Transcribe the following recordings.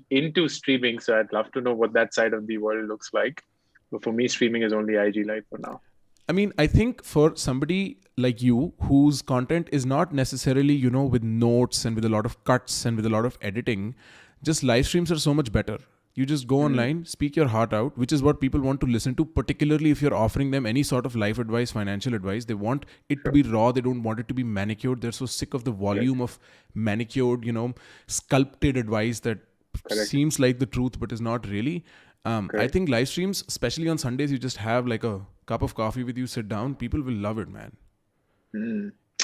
into streaming, so I'd love to know what that side of the world looks like. But for me, streaming is only IG Live for now. I mean, I think for somebody like you whose content is not necessarily, with notes and with a lot of cuts and with a lot of editing, just live streams are so much better. You just go online, speak your heart out, which is what people want to listen to, particularly if you're offering them any sort of life advice, financial advice. They want it to be raw. They don't want it to be manicured. They're so sick of the volume of manicured, sculpted advice that seems like the truth, but is not really. I think live streams, especially on Sundays, you just have like a cup of coffee with you, sit down. People will love it, man.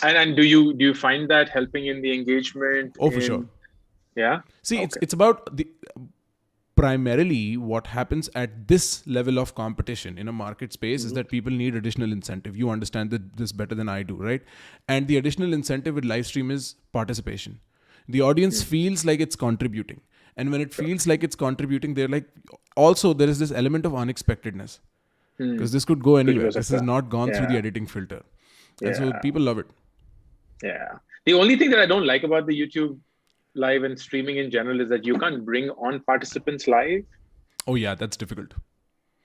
And do you find that helping in the engagement? Oh, for sure. Yeah. See, it's about the primarily what happens at this level of competition in a market space is that people need additional incentive. You understand this better than I do, right? And the additional incentive with live stream is participation. The audience feels like it's contributing. And when it feels like it's contributing, they're like, also there is this element of unexpectedness. Because this could go anywhere. This has not gone through the editing filter. And so people love it. Yeah. The only thing that I don't like about the YouTube live and streaming in general is that you can't bring on participants live. Oh yeah, that's difficult.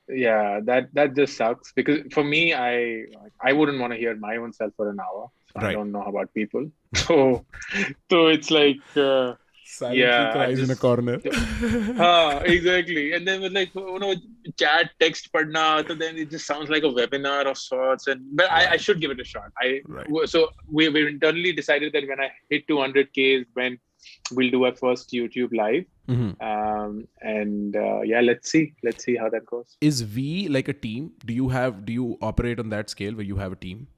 Yeah, that just sucks, because for me, I wouldn't want to hear my own self for an hour. So I don't know about people. So it's like silently cries in a corner. Exactly. And then with chat text padna, so then it just sounds like a webinar of sorts. But I should give it a shot. So we internally decided that when I hit 200K is when we'll do our first YouTube live. Let's see how that goes. Is V like a team? Do you operate on that scale where you have a team?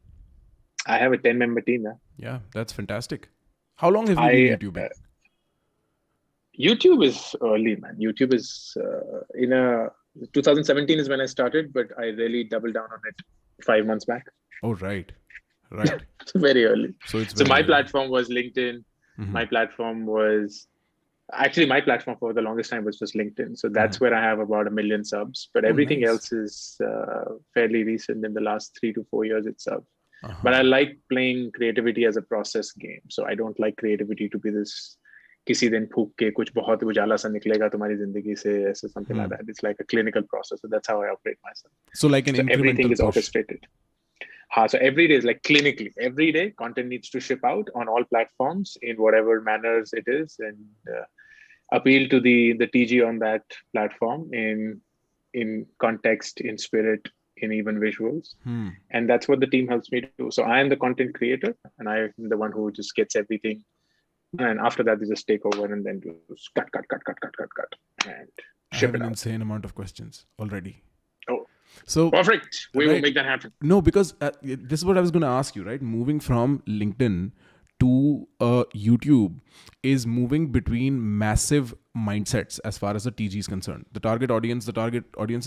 I have a 10-member team. Yeah, that's fantastic. How long have you been YouTubing? YouTube is early, man. YouTube is 2017 is when I started, but I really doubled down on it 5 months back. Oh, right. It's very early. So my platform was LinkedIn. My platform for the longest time was just LinkedIn. So that's where I have about 1 million subs. But everything else is fairly recent. In the last 3 to 4 years itself. But I like playing creativity as a process game. So I don't like creativity to be this किसी दिन फूक के कुछ बहुत उजाला सा निकलेगा तुम्हारी जिंदगी से, ऐसे something like that. It's like a clinical process. So that's how I operate myself. So like everything is orchestrated. So every day is like clinically. Every day content needs to ship out on all platforms in whatever manners it is, and appeal to the TG on that platform in context, in spirit, in even visuals. And that's what the team helps me do. So I am the content creator, and I am the one who just gets everything. And after that, they just take over and then just cut, and ship it out. I have an insane amount of questions already. Oh, so perfect. We will make that happen. No, because this is what I was going to ask you, right? Moving from LinkedIn to YouTube is moving between massive mindsets as far as the TG is concerned. The target audience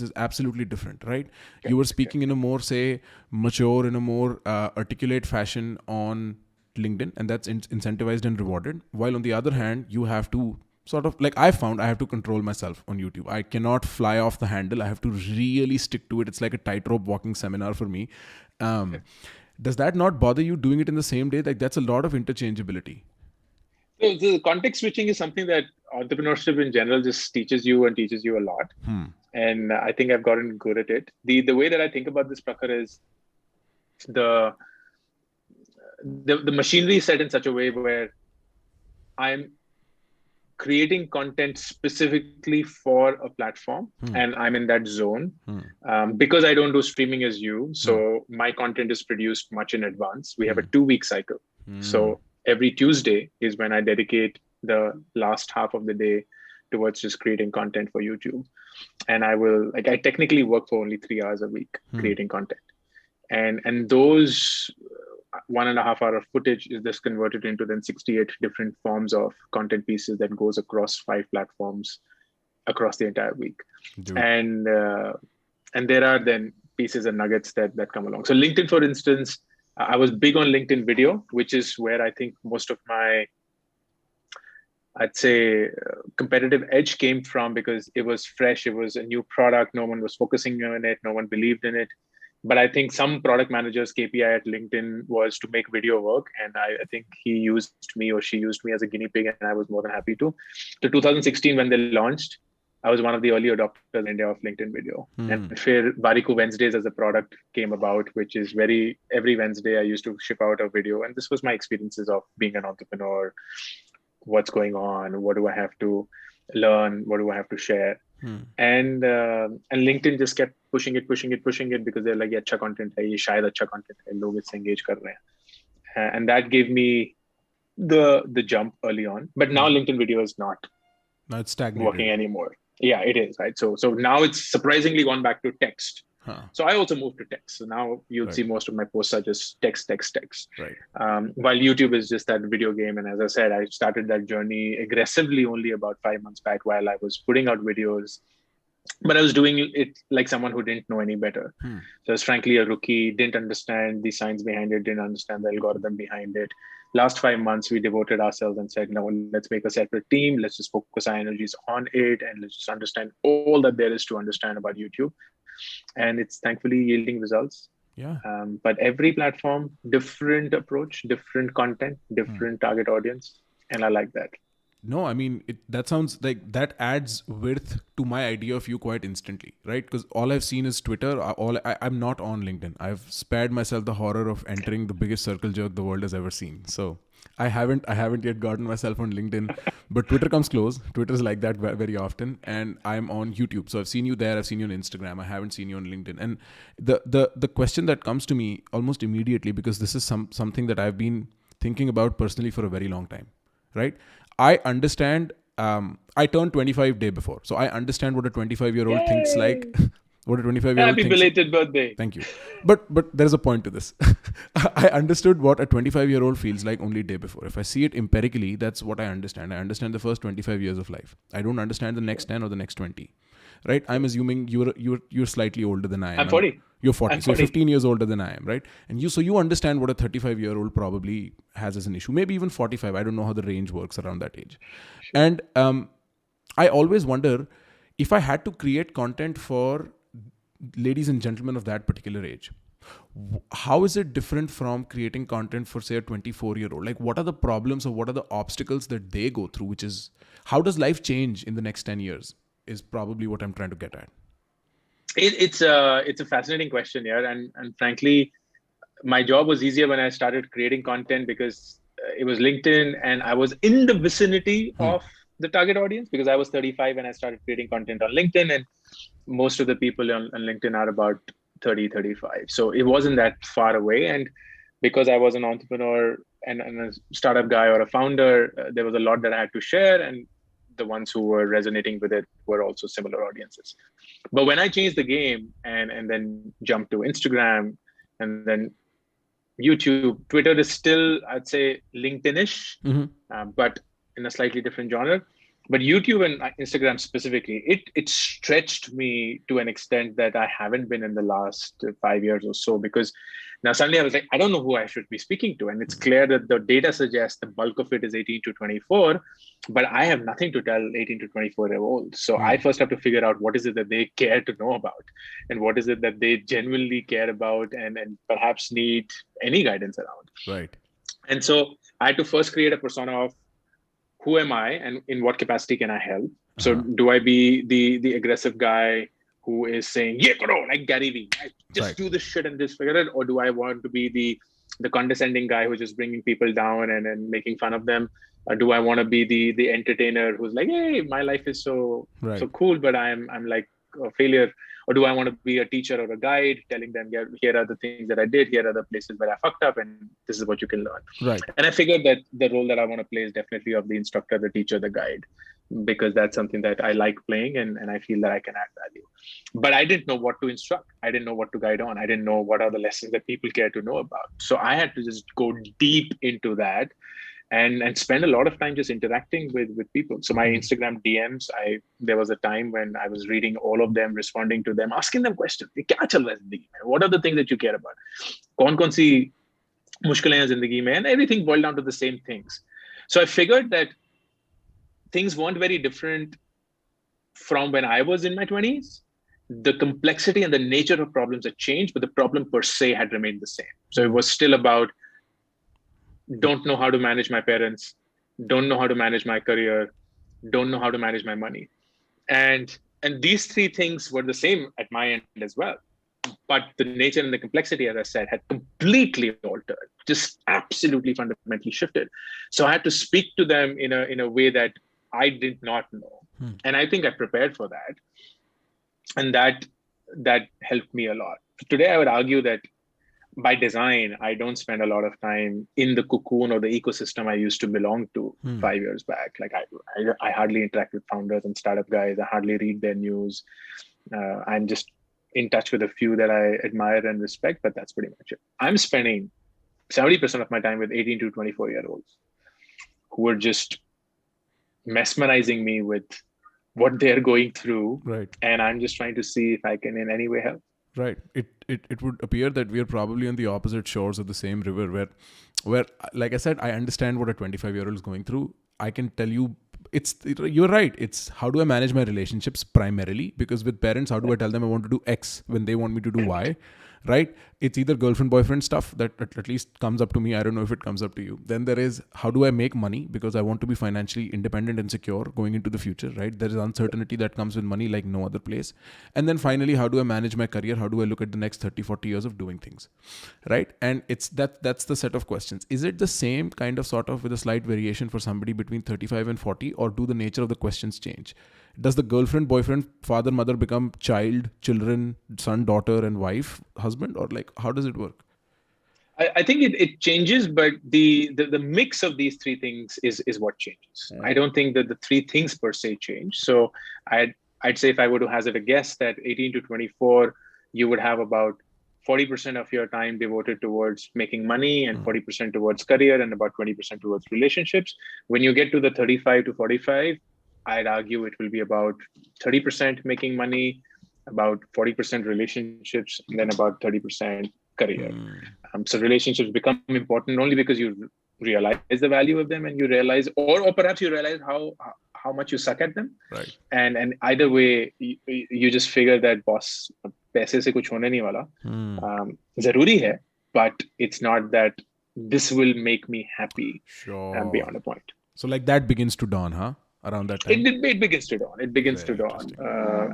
is absolutely different, right? You were speaking in a more, say, mature, in a more articulate fashion on LinkedIn, and that's incentivized and rewarded. While on the other hand, you have to sort of, like I found, I have to control myself on YouTube. I cannot fly off the handle. I have to really stick to it. It's like a tightrope walking seminar for me. Does that not bother you doing it in the same day? Like that's a lot of interchangeability. So the context switching is something that entrepreneurship in general just teaches you a lot. And I think I've gotten good at it. The way that I think about this, Prakhar, is the machinery is set in such a way where I'm creating content specifically for a platform and I'm in that zone because I don't do streaming as you. So my content is produced much in advance. We have a 2-week cycle. So every Tuesday is when I dedicate the last half of the day towards just creating content for YouTube. And I technically work for only 3 hours a week creating content. And those 1.5 hour footage is just converted into then 68 different forms of content pieces that goes across 5 platforms across the entire week. And there are then pieces and nuggets that come along. So LinkedIn, for instance, I was big on LinkedIn video, which is where I think most of my, I'd say, competitive edge came from, because it was fresh. It was a new product. No one was focusing on it. No one believed in it. But I think some product managers' KPI at LinkedIn was to make video work. And I think he used me or she used me as a guinea pig, and I was more than happy to. To 2016, when they launched, I was one of the early adopters in India of LinkedIn video. And Fair Warikoo Wednesdays as a product came about, which is every Wednesday I used to ship out a video. And this was my experiences of being an entrepreneur. What's going on? What do I have to learn? What do I have to share? And LinkedIn just kept pushing it because they're like, yeah, अच्छा content है, ये शायद अच्छा content है, लोग इससे engage कर रहे हैं. And that gave me the jump early on. But now LinkedIn video is not working anymore. Yeah, it is, right? So now it's surprisingly gone back to text. So I also moved to text. So now you'll see most of my posts are just text. Right. While YouTube is just that video game. And as I said, I started that journey aggressively only about 5 months back while I was putting out videos. But I was doing it like someone who didn't know any better. So I was frankly a rookie, didn't understand the science behind it, didn't understand the algorithm behind it. Last 5 months, we devoted ourselves and said, no, let's make a separate team. Let's just focus our energies on it. And let's just understand all that there is to understand about YouTube. And it's thankfully yielding results. Yeah. But every platform, different approach, different content, different target audience. And I like that. No, I mean, that sounds like that adds width to my idea of you quite instantly, right? Because all I've seen is Twitter. I'm not on LinkedIn. I've spared myself the horror of entering the biggest circle jerk the world has ever seen. So I haven't yet gotten myself on LinkedIn, but Twitter comes close. Twitter is like that very often. And I'm on YouTube. So I've seen you there. I've seen you on Instagram. I haven't seen you on LinkedIn. And the question that comes to me almost immediately, because this is something that I've been thinking about personally for a very long time, right? I understand, I turned 25 day before. So I understand what a 25-year-old thinks like. What a 25-year-old thinks. Happy belated birthday. Thank you. But there's a point to this. I understood what a 25-year-old feels like only day before. If I see it empirically, that's what I understand. I understand the first 25 years of life. I don't understand the next 10 or the next 20. Right? I'm assuming you're slightly older than I am. I'm 40. You're 40. So you're 15 years older than I am, right? And you understand what a 35-year-old probably has as an issue. Maybe even 45. I don't know how the range works around that age. Sure. And I always wonder, if I had to create content for ladies and gentlemen of that particular age, how is it different from creating content for, say, a 24-year-old? Like, what are the problems or what are the obstacles that they go through? How does life change in the next 10 years is probably what I'm trying to get at. It's a fascinating question, yeah. And frankly, my job was easier when I started creating content because it was LinkedIn and I was in the vicinity of the target audience, because I was 35 when I started creating content on LinkedIn, and most of the people on LinkedIn are about 30, 35. So it wasn't that far away. And because I was an entrepreneur and a startup guy or a founder, there was a lot that I had to share, and the ones who were resonating with it were also similar audiences. But when I changed the game and then jumped to Instagram and then YouTube, Twitter is still, I'd say, LinkedIn-ish, but in a slightly different genre. But YouTube and Instagram specifically, it stretched me to an extent that I haven't been in the last 5 years or so, because now suddenly I was like, I don't know who I should be speaking to. And it's clear that the data suggests the bulk of it is 18 to 24, but I have nothing to tell 18 to 24-year-olds. So I first have to figure out what is it that they care to know about, and what is it that they genuinely care about and perhaps need any guidance around. Right. And so I had to first create a persona of who am I and in what capacity can I help? So do I be the aggressive guy who is saying, yeah, karo, like Gary Vee, just do this shit and just figure it? Or do I want to be the condescending guy who's just bringing people down and making fun of them? Or do I want to be the entertainer who's like, hey, my life is so cool, but I'm like a failure? Or do I want to be a teacher or a guide telling them, yeah, here are the things that I did, here are the places where I fucked up, and this is what you can learn. Right. And I figured that the role that I want to play is definitely of the instructor, the teacher, the guide, because that's something that I like playing and I feel that I can add value. But I didn't know what to instruct. I didn't know what to guide on. I didn't know what are the lessons that people care to know about. So I had to just go deep into that and spend a lot of time just interacting with people. So my Instagram DMs, there was a time when I was reading all of them, responding to them, asking them questions. Kya chal raha hai zindagi mein? What are the things that you care about? Kaun si mushkilein hain zindagi mein? And everything boiled down to the same things. So I figured that things weren't very different from when I was in my 20s. the complexity and the nature of problems had changed, but the problem per se had remained the same. So it was still about, don't know how to manage my parents, don't know how to manage my career, don't know how to manage my money. And these three things were the same at my end as well. But the nature and the complexity, as I said, had completely altered, just absolutely fundamentally shifted. So I had to speak to them in a way that I did not know. And I think I prepared for that. And that helped me a lot. Today, I would argue that by design, I don't spend a lot of time in the cocoon or the ecosystem I used to belong to 5 years back. Like I hardly interact with founders and startup guys. I hardly read their news. I'm just in touch with a few that I admire and respect, but that's pretty much it. I'm spending 70% of my time with 18 to 24-year-olds who are just mesmerizing me with what they're going through. Right. And I'm just trying to see if I can in any way help. Right. It would appear that we are probably on the opposite shores of the same river where like I said, I understand what a 25-year-old is going through. I can tell you, you're right. It's how do I manage my relationships primarily? Because with parents, how do I tell them I want to do X when they want me to do Y? Right? It's either girlfriend, boyfriend stuff that at least comes up to me. I don't know if it comes up to you. Then there is, how do I make money? Because I want to be financially independent and secure going into the future, right? There is uncertainty that comes with money like no other place. And then finally, how do I manage my career? How do I look at the next 30, 40 years of doing things, right? And that's the set of questions. Is it the same kind of sort of with a slight variation for somebody between 35 and 40, or do the nature of the questions change? Does the girlfriend, boyfriend, father, mother become child, children, son, daughter, and wife, husband? Or like, how does it work? I think it changes, but the mix of these three things is what changes. I don't think that the three things per se change. So I'd say if I were to hazard a guess that 18 to 24, you would have about 40% of your time devoted towards making money and 40% towards career and about 20% towards relationships. When you get to the 35 to 45, I'd argue it will be about 30% making money, about 40% relationships, and then about 30% career. So relationships become important only because you realize the value of them and you realize, or perhaps you realize how much you suck at them. Right. And either way, you just figure that boss, paise se kuch hone nahi wala. Zaruri hai, but it's not that this will make me happy beyond a point. So like that begins to dawn, huh? Around that time? It begins to dawn. It begins to dawn.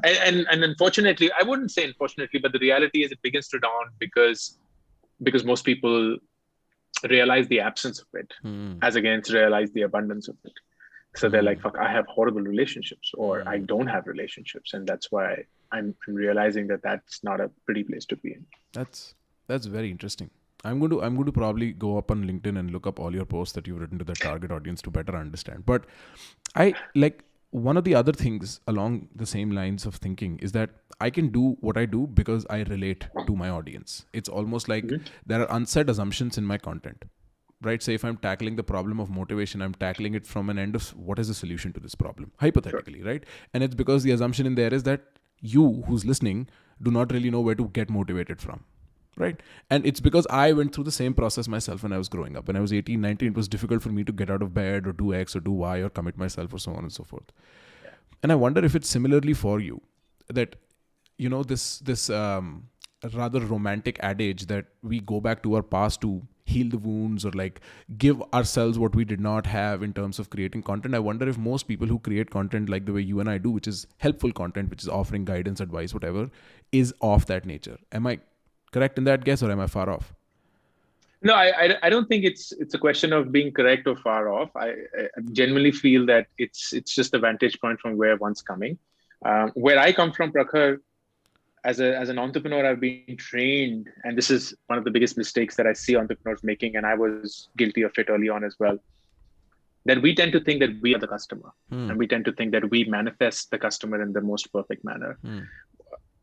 And unfortunately, I wouldn't say unfortunately, but the reality is it begins to dawn because most people realize the absence of it as against realize the abundance of it. So they're like, fuck, I have horrible relationships, or I don't have relationships. And that's why I'm realizing that that's not a pretty place to be in. That's very interesting. I'm going to probably go up on LinkedIn and look up all your posts that you've written to the target audience to better understand. But I like one of the other things along the same lines of thinking is that I can do what I do because I relate to my audience. It's almost like there are unsaid assumptions in my content, right? Say if I'm tackling the problem of motivation, I'm tackling it from an end of what is the solution to this problem, hypothetically, right? And it's because the assumption in there is that you who's listening do not really know where to get motivated from. Right. And it's because I went through the same process myself when I was growing up. When I was 18, 19, it was difficult for me to get out of bed or do X or do Y or commit myself or so on and so forth. Yeah. And I wonder if it's similarly for you that, you know, this rather romantic adage that we go back to our past to heal the wounds or like give ourselves what we did not have in terms of creating content. I wonder if most people who create content like the way you and I do, which is helpful content, which is offering guidance, advice, whatever, is of that nature. Am I correct in that guess, or am I far off? No, I don't think it's a question of being correct or far off. I genuinely feel that it's just a vantage point from where one's coming. Where I come from, Prakhar, as an entrepreneur, I've been trained, and this is one of the biggest mistakes that I see entrepreneurs making, and I was guilty of it early on as well, that we tend to think that we are the customer, and we tend to think that we manifest the customer in the most perfect manner.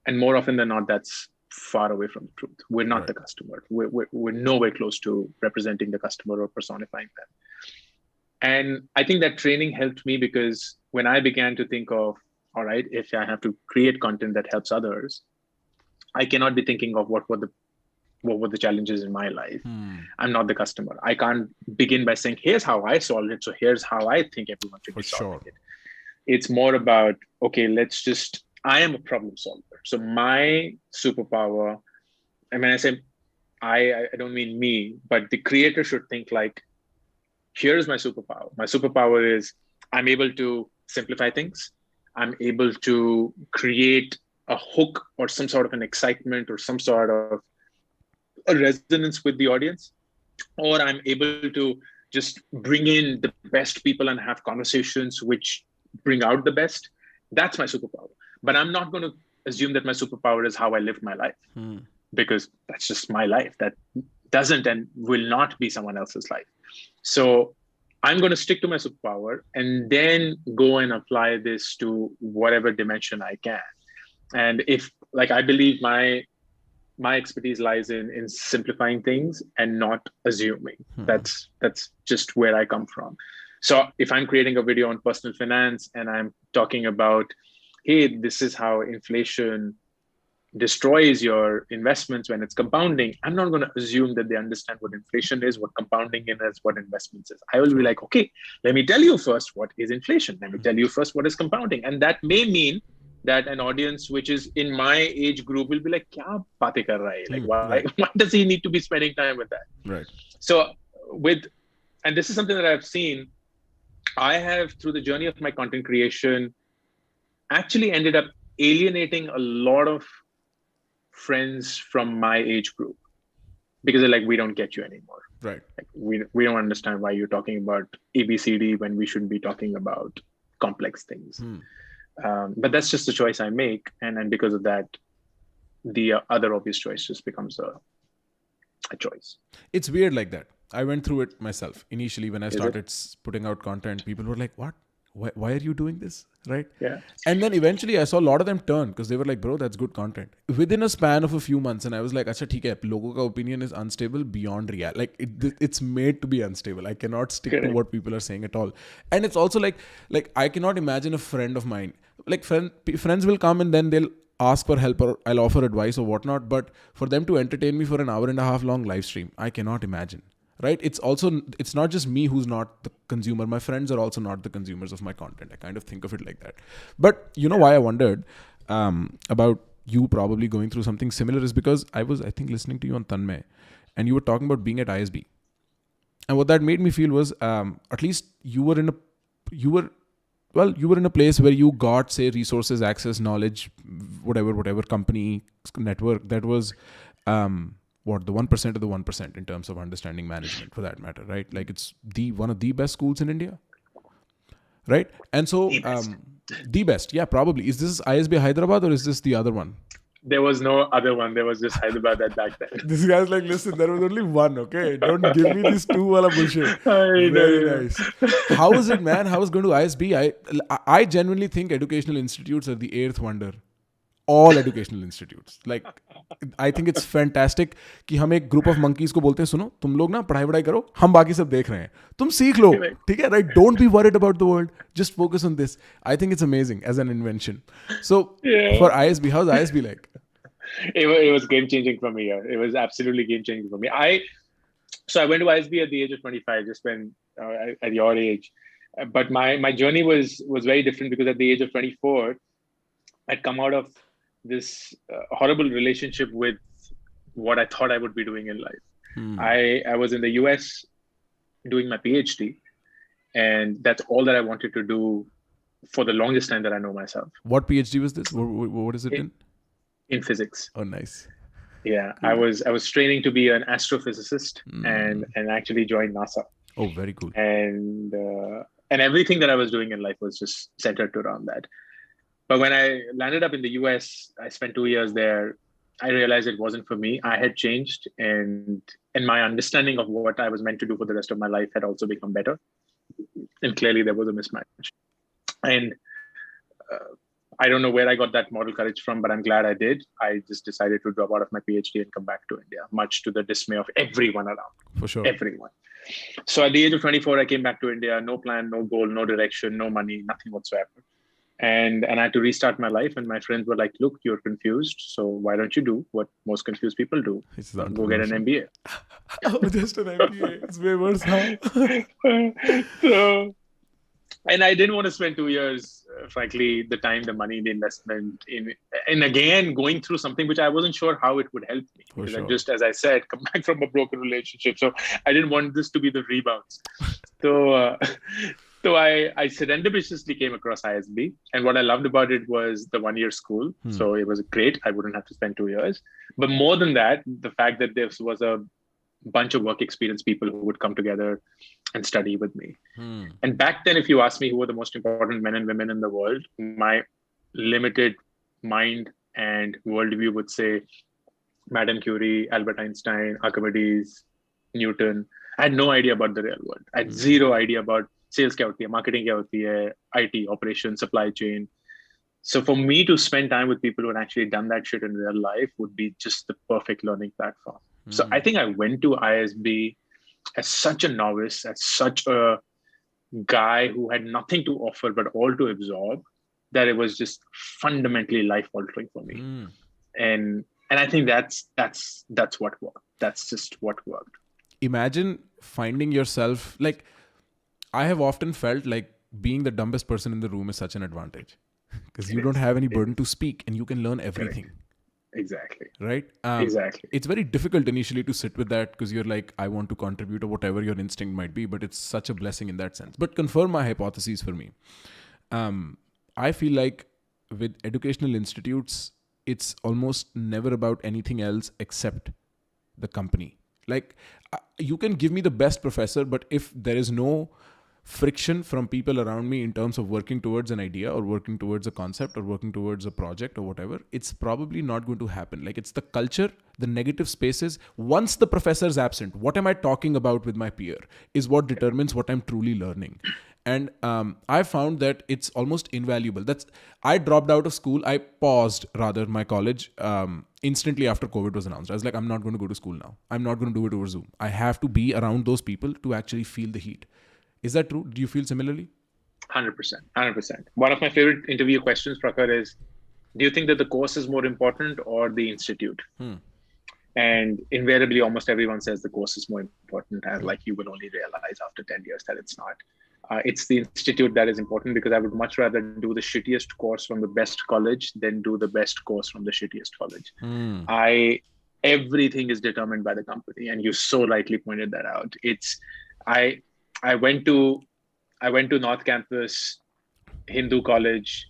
And more often than not, that's far away from the truth. We're not the customer. We're nowhere close to representing the customer or personifying them. And I think that training helped me because when I began to think of, all right, if I have to create content that helps others, I cannot be thinking of what were the challenges in my life. I'm not the customer. I can't begin by saying, here's how I solved it. So here's how I think everyone should be solving it. It's more about, okay, I am a problem solver. So my superpower, and when I say I don't mean me, but the creator should think like, here's my superpower. My superpower is I'm able to simplify things. I'm able to create a hook or some sort of an excitement or some sort of a resonance with the audience, or I'm able to just bring in the best people and have conversations which bring out the best. That's my superpower. But I'm not going to assume that my superpower is how I live my life, because that's just my life. That doesn't and will not be someone else's life. So I'm going to stick to my superpower and then go and apply this to whatever dimension I can. And if, like, I believe my expertise lies in simplifying things and not assuming. That's just where I come from. So if I'm creating a video on personal finance and I'm talking about, hey, this is how inflation destroys your investments when it's compounding, I'm not going to assume that they understand what inflation is, what compounding is, what investments is. I will be like, okay, let me tell you first what is inflation. Let me tell you first what is compounding. And that may mean that an audience which is in my age group will be like, kya batein kar raha hai? Like, why does he need to be spending time with that? Right. So and this is something that I've seen, I have, through the journey of my content creation, actually ended up alienating a lot of friends from my age group, because they're like, we don't get you anymore. Right. Like, we don't understand why you're talking about ABCD when we shouldn't be talking about complex things. But that's just a choice I make. And because of that, the other obvious choice just becomes a choice. It's weird like that. I went through it myself. Initially, when I started putting out content, people were like, what? Why are you doing this? Right? Yeah. And then eventually I saw a lot of them turn, because they were like, bro, that's good content. Within a span of a few months, and I was like, acha, theek hai, logo ka opinion is unstable beyond reality. Like it's made to be unstable. I cannot stick to what people are saying at all. And it's also like I cannot imagine a friend of mine, like friends will come and then they'll ask for help or I'll offer advice or whatnot. But for them to entertain me for an hour and a half long live stream, I cannot imagine. Right? It's not just me who's not the consumer. My friends are also not the consumers of my content. I kind of think of it like that. But you know why I wondered about you probably going through something similar is because I think, listening to you on Tanmay, and you were talking about being at ISB. And what that made me feel was, at least you were in a place where you got, say, resources, access, knowledge, whatever company, network that was, the 1% of the 1% in terms of understanding management, for that matter, right? Like, it's one of the best schools in India, right? And so, the best, yeah, probably. Is this ISB Hyderabad or is this the other one? There was no other one. There was just Hyderabad at back then. This guy's like, listen, there was only one, okay? Don't give me this two wala bullshit. Very nice. How is it, man? How is going to ISB? I genuinely think educational institutes are the eighth wonder. All educational institutes. Like, I think it's fantastic कि हम एक group of monkeys को बोलते हैं, सुनो, तुम लोग ना पढ़ाई वढ़ाई करो, हम बाकी सब देख रहे हैं, तुम सीख लो, ठीक है, right? Don't be worried about the world. Just focus on this. I think it's amazing as an invention. So, for ISB, how's ISB like? It was game changing for me. It was absolutely game changing for me. So I went to ISB at the age of 25, just when at your age. But my journey was very different, because at the age of 24, I'd come out of this horrible relationship with what I thought I would be doing in life. I was in the US doing my PhD, and that's all that I wanted to do for the longest time that I know myself. What PhD was this? What is it in? In physics. Oh, nice. Yeah, I was training to be an astrophysicist and actually joined NASA. Oh, very cool. And everything that I was doing in life was just centered around that. But when I landed up in the US, I spent 2 years there. I realized it wasn't for me. I had changed, and my understanding of what I was meant to do for the rest of my life had also become better. And clearly there was a mismatch. And I don't know where I got that moral courage from, but I'm glad I did. I just decided to drop out of my PhD and come back to India, much to the dismay of everyone around. For sure. Everyone. So at the age of 24, I came back to India. No plan, no goal, no direction, no money, nothing whatsoever. And I had to restart my life. And my friends were like, look, you're confused. So why don't you do what most confused people do? Go get an MBA. Oh, just an MBA. It's way worse, huh? And I didn't want to spend 2 years frankly, the time, the money, the investment and again, going through something which I wasn't sure how it would help me. For Because I sure. just, as I said, come back from a broken relationship. So I didn't want this to be the rebounds. So I serendipitously came across ISB. And what I loved about it was the 1 year school. So it was great. I wouldn't have to spend 2 years. But more than that, the fact that this was a bunch of work experience people who would come together and study with me. And back then, if you ask me who were the most important men and women in the world, my limited mind and worldview would say Madame Curie, Albert Einstein, Archimedes, Newton. I had no idea about the real world. I had zero idea about sales kya hoti hai, marketing kya hoti hai, IT, operations, supply chain. So for me to spend time with people who had actually done that shit in real life would be just the perfect learning platform. So I think I went to ISB as such a novice, as such a guy who had nothing to offer but all to absorb, that it was just fundamentally life altering for me. And I think that's what worked. That's just what worked. Imagine finding yourself, like, I have often felt like being the dumbest person in the room is such an advantage because you don't have any burden to speak and you can learn everything. Correct. Exactly. Right? Exactly. It's very difficult initially to sit with that because you're like, I want to contribute or whatever your instinct might be, but it's such a blessing in that sense. But confirm my hypotheses for me. I feel like with educational institutes, it's almost never about anything else except the company. Like, you can give me the best professor, but if there is no friction from people around me in terms of working towards an idea or working towards a concept or working towards a project or whatever, it's probably not going to happen. Like, it's the culture, the negative spaces. Once the professor is absent, what am I talking about with my peer is what determines what I'm truly learning. And I found that it's almost invaluable. I dropped out of school. I paused rather my college instantly after COVID was announced. I was like, I'm not going to go to school now. I'm not going to do it over Zoom. I have to be around those people to actually feel the heat. Is that true? Do you feel similarly? 100%. 100%. One of my favorite interview questions, Prakhar, is, do you think that the course is more important or the institute? And invariably, almost everyone says the course is more important, and like you will only realize after 10 years that it's not. It's the institute that is important, because I would much rather do the shittiest course from the best college than do the best course from the shittiest college. Everything is determined by the company, and you so rightly pointed that out. I went to North Campus, Hindu college,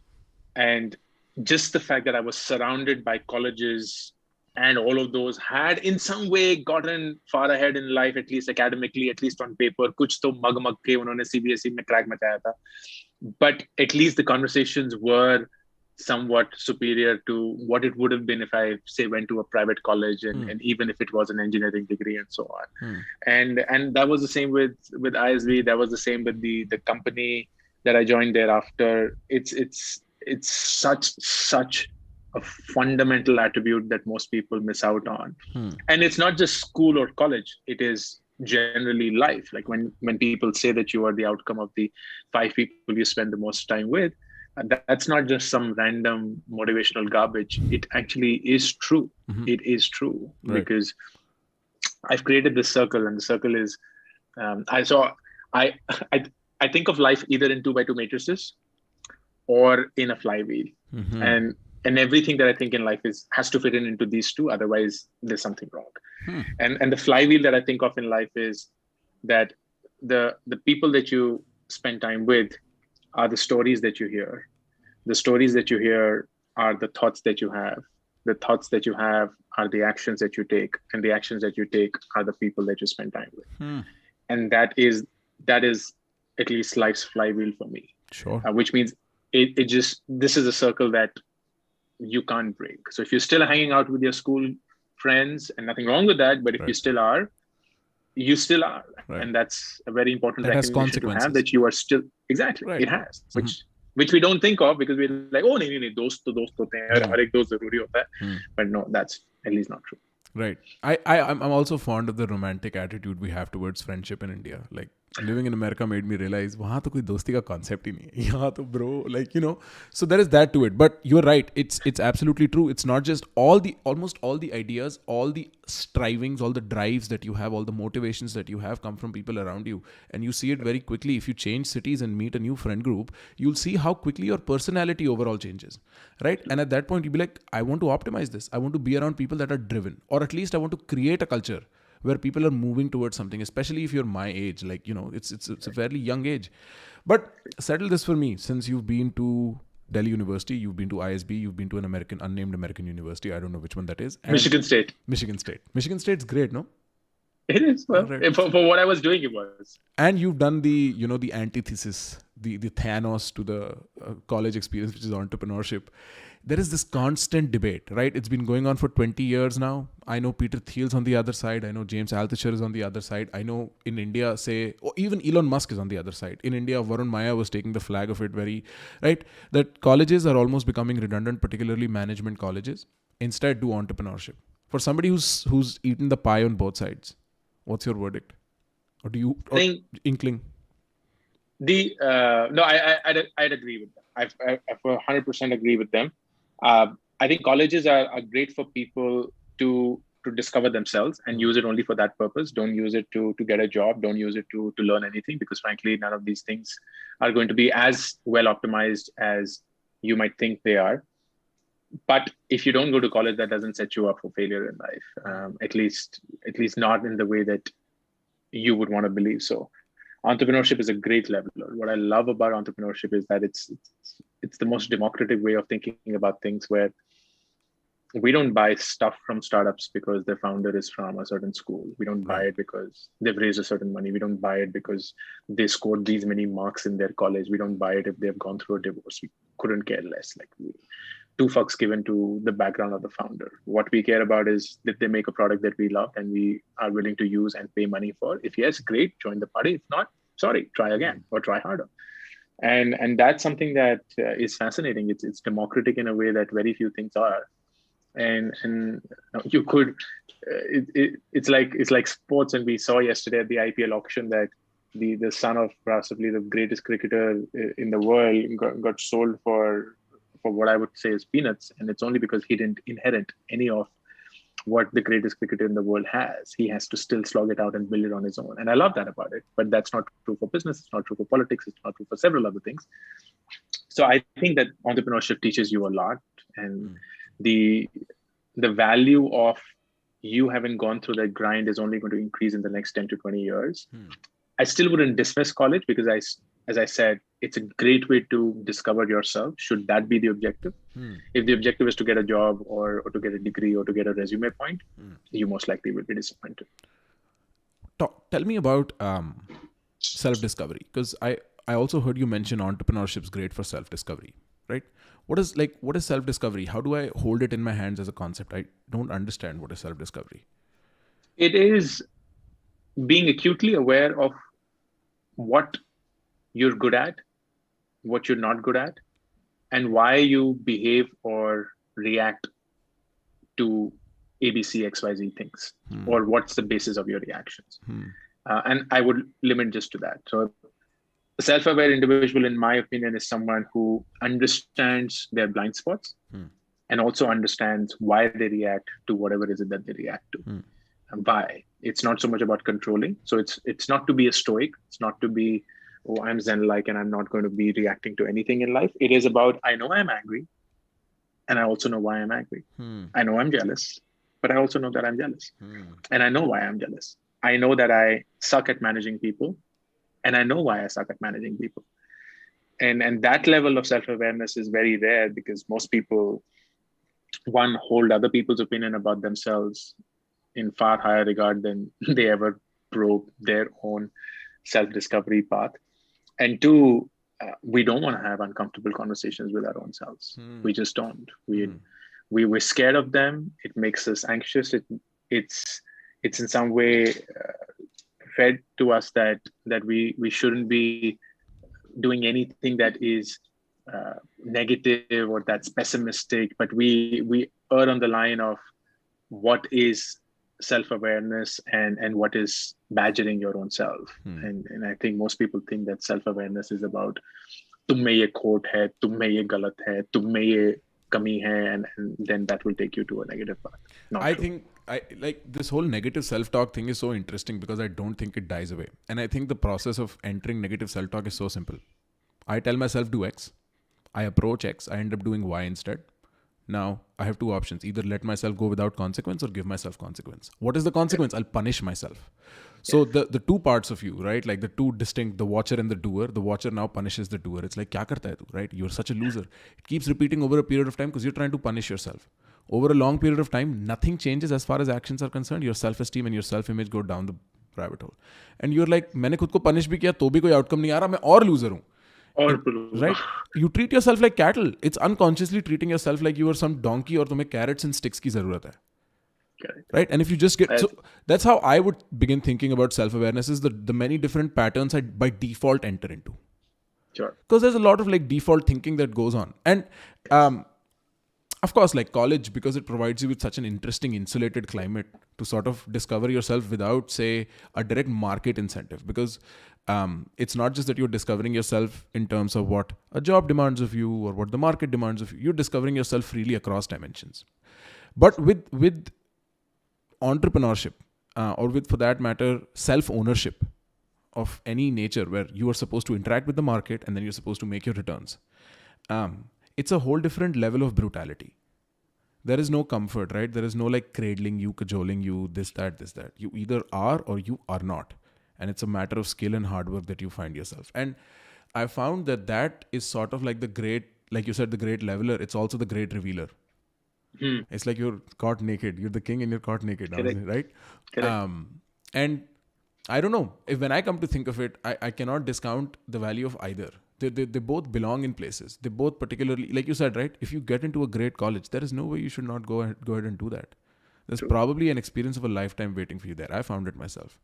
and just the fact that I was surrounded by colleges and all of those had in some way gotten far ahead in life, at least academically, at least on paper. Kuch to mag ke unhone CBSE mein crack machaya tha. But at least the conversations were somewhat superior to what it would have been if I, say, went to a private college and even if it was an engineering degree and so on. And that was the same with ISV. That was the same with the company that I joined thereafter. It's such a fundamental attribute that most people miss out on. And it's not just school or college. It is generally life. Like when people say that you are the outcome of the 5 people you spend the most time with, that's not just some random motivational garbage. It actually is true. It is true. Right. Because I've created this circle, and the circle is, I think of life either in 2x2 matrices or in a flywheel. And everything that I think in life has to fit into these two. Otherwise, there's something wrong. And the flywheel that I think of in life is that the people that you spend time with are the stories that you hear. The stories that you hear are the thoughts that you have. The thoughts that you have are the actions that you take. And the actions that you take are the people that you spend time with. And that is at least life's flywheel for me. Sure. Which means this is a circle that you can't break. So if you're still hanging out with your school friends, and nothing wrong with that, but if you still are, you still are. Right. And that's a very important recognition to have, that you are still, exactly, right. It has, which we don't think of, because we're like, oh, nahi, dost to hote hain, har ek dost zaruri hota hai. But no, that's at least not true. Right. I'm also fond of the romantic attitude we have towards friendship in India. Like, living in America made me realize वहाँ तो कोई दोस्ती का concept ही नहीं है. यहाँ तो bro, like, you know, so there is that to it. But you're right. It's absolutely true. It's not just almost all the ideas, all the strivings, all the drives that you have, all the motivations that you have come from people around you. And you see it very quickly. If you change cities and meet a new friend group, you'll see how quickly your personality overall changes, right? And at that point, you'll be like, I want to optimize this. I want to be around people that are driven, or at least I want to create a culture where people are moving towards something, especially if you're my age, like, you know, it's a fairly young age. But settle this for me, since you've been to Delhi University, you've been to ISB, you've been to an unnamed American university. I don't know which one that is. And Michigan State. Michigan State's great, no? It is. Well, right. for what I was doing, it was. And you've done the antithesis, the Thanos to the college experience, which is entrepreneurship. There is this constant debate, right? It's been going on for 20 years now. I know Peter Thiel's on the other side. I know James Altucher is on the other side. I know in India, even Elon Musk is on the other side. In India, Varun Maya was taking the flag of it right? That colleges are almost becoming redundant, particularly management colleges. Instead, do entrepreneurship. For somebody who's eaten the pie on both sides, what's your verdict? Or do you inkling? I'd agree with them. I 100% agree with them. I think colleges are great for people to discover themselves and use it only for that purpose. Don't use it to get a job. Don't use it to learn anything, because frankly, none of these things are going to be as well optimized as you might think they are. But if you don't go to college, that doesn't set you up for failure in life. At least not in the way that you would want to believe so. Entrepreneurship is a great leveler. What I love about entrepreneurship is that it's the most democratic way of thinking about things, where we don't buy stuff from startups because their founder is from a certain school. We don't buy it because they've raised a certain money. We don't buy it because they scored these many marks in their college. We don't buy it if they've gone through a divorce. We couldn't care less. Like, two fucks given to the background of the founder. What we care about is, did they make a product that we love and we are willing to use and pay money for? If yes, great, join the party. If not, sorry, try again or try harder. And that's something that is fascinating. It's democratic in a way that very few things are. And you could, it's like sports. And we saw yesterday at the IPL auction that the son of possibly the greatest cricketer in the world got sold for what I would say is peanuts. And it's only because he didn't inherit any of what the greatest cricketer in the world has. He has to still slog it out and build it on his own. And I love that about it. But that's not true for business. It's not true for politics. It's not true for several other things. So I think that entrepreneurship teaches you a lot. And the value of you having gone through that grind is only going to increase in the next 10 to 20 years. I still wouldn't dismiss college, because as I said, it's a great way to discover yourself, should that be the objective. If the objective is to get a job or to get a degree or to get a resume point, you most likely will be disappointed. Tell me about self-discovery, because I also heard you mention entrepreneurship is great for self-discovery, right? What is self-discovery? How do I hold it in my hands as a concept? I don't understand what is self-discovery. It is being acutely aware of what you're good at, what you're not good at, and why you behave or react to ABC, XYZ things, or what's the basis of your reactions. And I would limit just to that. So a self-aware individual, in my opinion, is someone who understands their blind spots and also understands why they react to whatever is it that they react to. And why. It's not so much about controlling. So it's not to be a stoic. It's not to be, oh, I'm Zen-like and I'm not going to be reacting to anything in life. It is about, I know I'm angry, and I also know why I'm angry. I know I'm jealous, but I also know that I'm jealous. And I know why I'm jealous. I know that I suck at managing people, and I know why I suck at managing people. And that level of self-awareness is very rare, because most people, one, hold other people's opinion about themselves in far higher regard than they ever probe their own self-discovery path. And two, we don't want to have uncomfortable conversations with our own selves. We just don't. We're scared of them. It makes us anxious. It's in some way fed to us that we shouldn't be doing anything that is negative or that's pessimistic, but we err on the line of what is self-awareness and what is badgering your own self. And I think most people think that self-awareness is about तुम में ये खोट है, तुम में ये गलत है, तुम में ये कमी है, and then that will take you to a negative path. Not I true. think I like this whole negative self-talk thing is so interesting because I don't think it dies away. And I think the process of entering negative self-talk is so simple. I tell myself do X. I approach X. I end up doing Y instead. Now I have two options. Either let myself go without consequence or give myself consequence. What is the consequence? I'll punish myself. So the two parts of you, right? Like the two distinct, the watcher and the doer. The watcher now punishes the doer. It's like, kya karta hai tu, right? You're such a loser. It keeps repeating over a period of time because you're trying to punish yourself. Over a long period of time, nothing changes as far as actions are concerned. Your self-esteem and your self-image go down the rabbit hole. And you're like, मैंने खुद को punish भी किया तो भी कोई outcome नहीं आ रहा, मैं और loser हूँ. Right? You treat yourself like cattle. It's unconsciously treating yourself like you are some donkey और तुम्हें carrots and sticks की ज़रूरत है. Right? And if you just get... So that's how I would begin thinking about self-awareness, is the many different patterns I by default enter into. Sure. Because there's a lot of like default thinking that goes on. And of course, like college, because it provides you with such an interesting insulated climate to sort of discover yourself without, say, a direct market incentive. Because it's not just that you're discovering yourself in terms of what a job demands of you or what the market demands of you. You're discovering yourself freely across dimensions. But with entrepreneurship, or with, for that matter, self-ownership of any nature where you are supposed to interact with the market and then you're supposed to make your returns, it's a whole different level of brutality. There is no comfort, right? There is no like cradling you, cajoling you, this, that. You either are or you are not. And it's a matter of skill and hard work that you find yourself. And I found that is sort of like the great, like you said, the great leveler. It's also the great revealer. It's like you're caught naked. You're the king and you're caught naked, right? Correct. And I don't know. When I come to think of it, I cannot discount the value of either. They both belong in places. They both particularly, like you said, right? If you get into a great college, there is no way you should not go ahead and do that. There's probably an experience of a lifetime waiting for you there. I found it myself.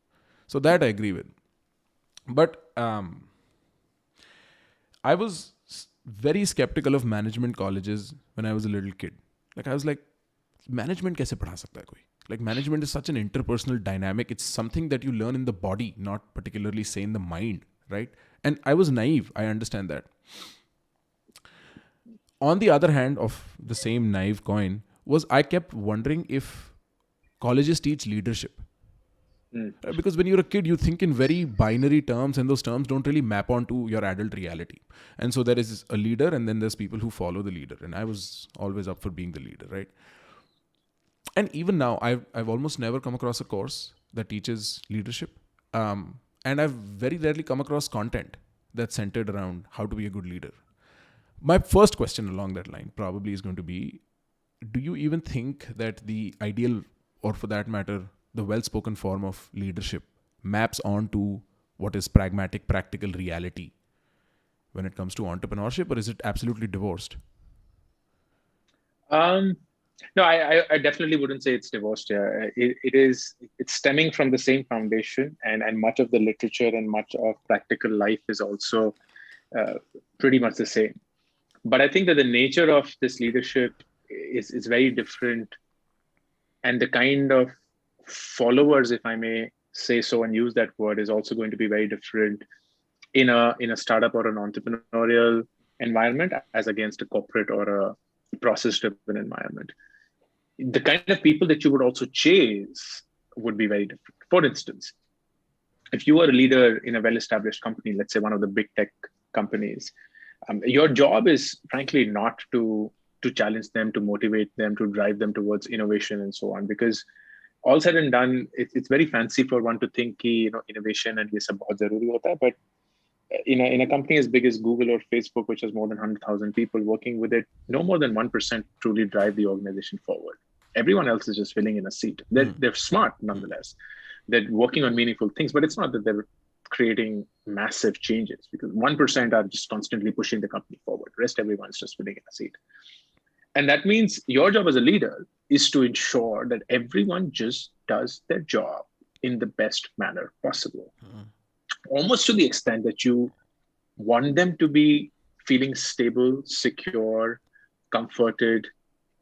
So that I agree with. But I was very skeptical of management colleges when I was a little kid. Like I was like, management kaise padha sakta hai koi? Like management is such an interpersonal dynamic. It's something that you learn in the body, not particularly say in the mind, right? And I was naive. I understand that. On the other hand of the same naive coin was I kept wondering if colleges teach leadership. Because when you're a kid, you think in very binary terms and those terms don't really map onto your adult reality. And so there is a leader and then there's people who follow the leader. And I was always up for being the leader, right? And even now, I've almost never come across a course that teaches leadership. And I've very rarely come across content that's centered around how to be a good leader. My first question along that line probably is going to be, do you even think that the ideal, or for that matter, the well-spoken form of leadership maps onto what is pragmatic, practical reality when it comes to entrepreneurship, or is it absolutely divorced? No, I definitely wouldn't say it's divorced here. It's stemming from the same foundation, and much of the literature and much of practical life is also pretty much the same. But I think that the nature of this leadership is very different, and the kind of followers, if I may say so and use that word, is also going to be very different in a startup or an entrepreneurial environment as against a corporate or a process-driven environment. The kind of people that you would also chase would be very different. For instance, if you are a leader in a well-established company, let's say one of the big tech companies, your job is frankly not to challenge them, to motivate them, to drive them towards innovation and so on. Because all said and done, it's very fancy for one to think ki, innovation and this bahut zaruri hota hai, but in a company as big as Google or Facebook, which has more than 100,000 people working with it, no more than 1% truly drive the organization forward. Everyone else is just filling in a seat. They're smart nonetheless. They're working on meaningful things, but it's not that they're creating massive changes, because 1% are just constantly pushing the company forward. Rest everyone's just filling in a seat. And that means your job as a leader is to ensure that everyone just does their job in the best manner possible. Almost to the extent that you want them to be feeling stable, secure, comforted,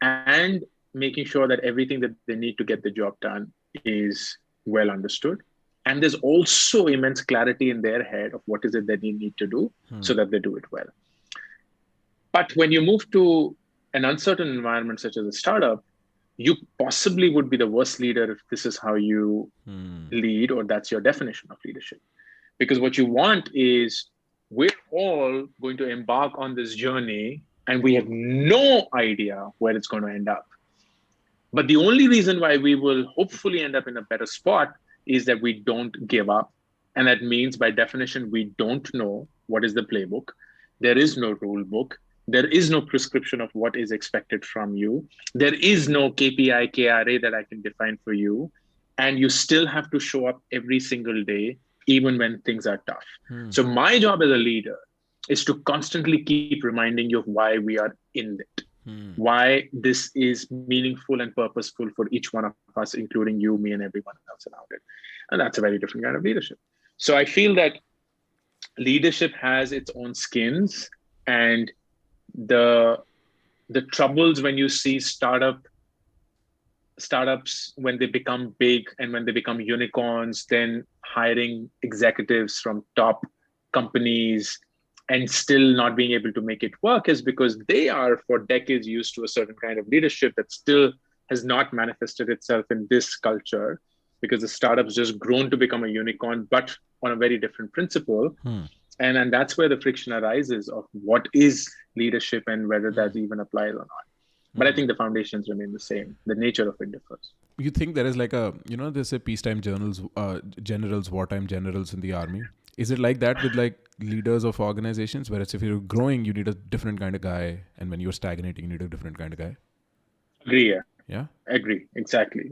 and making sure that everything that they need to get the job done is well understood. And there's also immense clarity in their head of what is it that they need to do so that they do it well. But when you move to an uncertain environment such as a startup, you possibly would be the worst leader if this is how you lead, or that's your definition of leadership. Because what you want is, we're all going to embark on this journey and we have no idea where it's going to end up. But the only reason why we will hopefully end up in a better spot is that we don't give up. And that means, by definition, we don't know what is the playbook. There is no rule book. There is no prescription of what is expected from you. There is no KPI, KRA that I can define for you. And you still have to show up every single day, even when things are tough. So my job as a leader is to constantly keep reminding you of why we are in it, why this is meaningful and purposeful for each one of us, including you, me, and everyone else around it. And that's a very different kind of leadership. So I feel that leadership has its own skins, and the troubles when you see startups when they become big and when they become unicorns, then hiring executives from top companies and still not being able to make it work, is because they are for decades used to a certain kind of leadership that still has not manifested itself in this culture, because the startup's just grown to become a unicorn, but on a very different principle. And that's where the friction arises of what is leadership and whether that even applies or not. But I think the foundations remain the same. The nature of it differs. You think there is like a, they say peacetime generals, wartime generals in the army. Is it like that with like leaders of organizations, whereas if you're growing, you need a different kind of guy, and when you're stagnating, you need a different kind of guy? Agree. Yeah. Agree. Exactly.